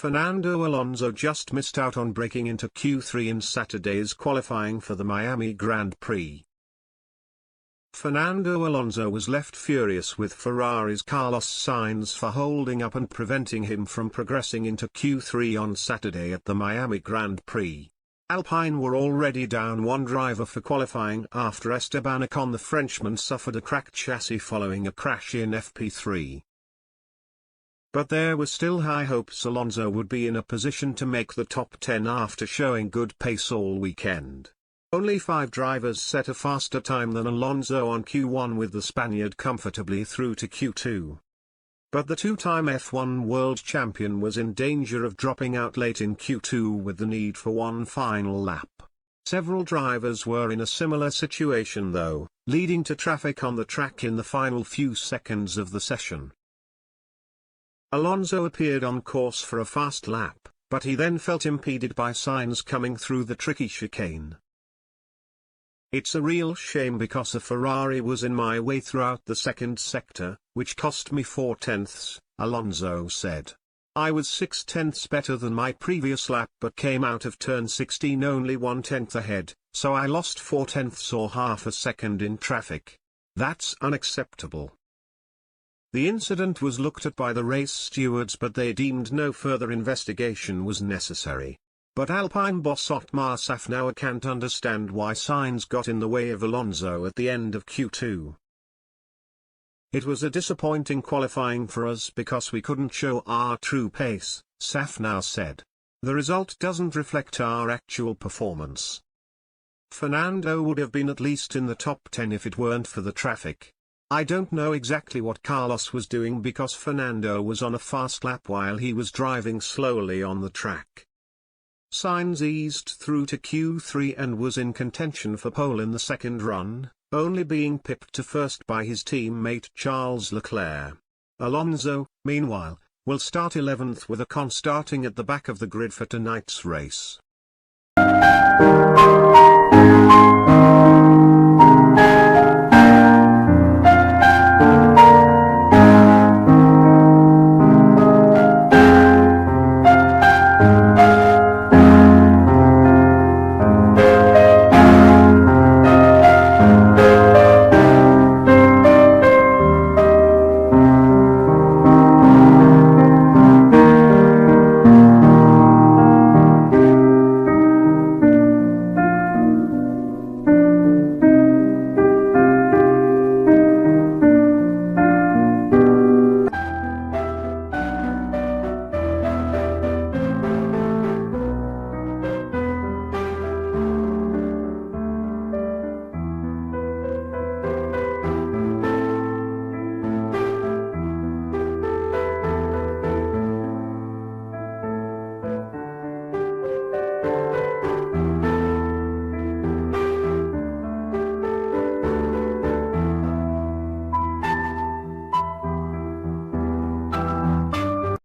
Fernando Alonso just missed out on breaking into Q3 in Saturday's qualifying for the Miami Grand Prix. Fernando Alonso was left furious with Ferrari's Carlos Sainz for holding up and preventing him from progressing into Q3 on Saturday at the Miami Grand Prix. Alpine were already down one driver for qualifying after Esteban Ocon the Frenchman suffered a cracked chassis following a crash in FP3. But there were still high hopes Alonso would be in a position to make the top 10 after showing good pace all weekend. Only 5 drivers set a faster time than Alonso on Q1, with the Spaniard comfortably through to Q2. But the two-time F1 world champion was in danger of dropping out late in Q2 with the need for one final lap. Several drivers were in a similar situation though, leading to traffic on the track in the final few seconds of the session. Alonso appeared on course for a fast lap, but he then felt impeded by Sainz coming through the tricky chicane. "It's a real shame because a Ferrari was in my way throughout the second sector, which cost me 4/10", Alonso said. "I was 6/10 better than my previous lap but came out of turn 16 only 1/10 ahead, so I lost 4/10 or half a second in traffic. That's unacceptable." The incident was looked at by the race stewards but they deemed no further investigation was necessary. But Alpine boss Otmar Safnauer can't understand why Sainz got in the way of Alonso at the end of Q2. "It was a disappointing qualifying for us because we couldn't show our true pace," Safnauer said. "The result doesn't reflect our actual performance. Fernando would have been at least in the top 10 if it weren't for the traffic. I don't know exactly what Carlos was doing because Fernando was on a fast lap while he was driving slowly on the track." Sainz eased through to Q3 and was in contention for pole in the second run, only being pipped to first by his teammate Charles Leclerc. Alonso, meanwhile, will start 11th with Ocon starting at the back of the grid for tonight's race.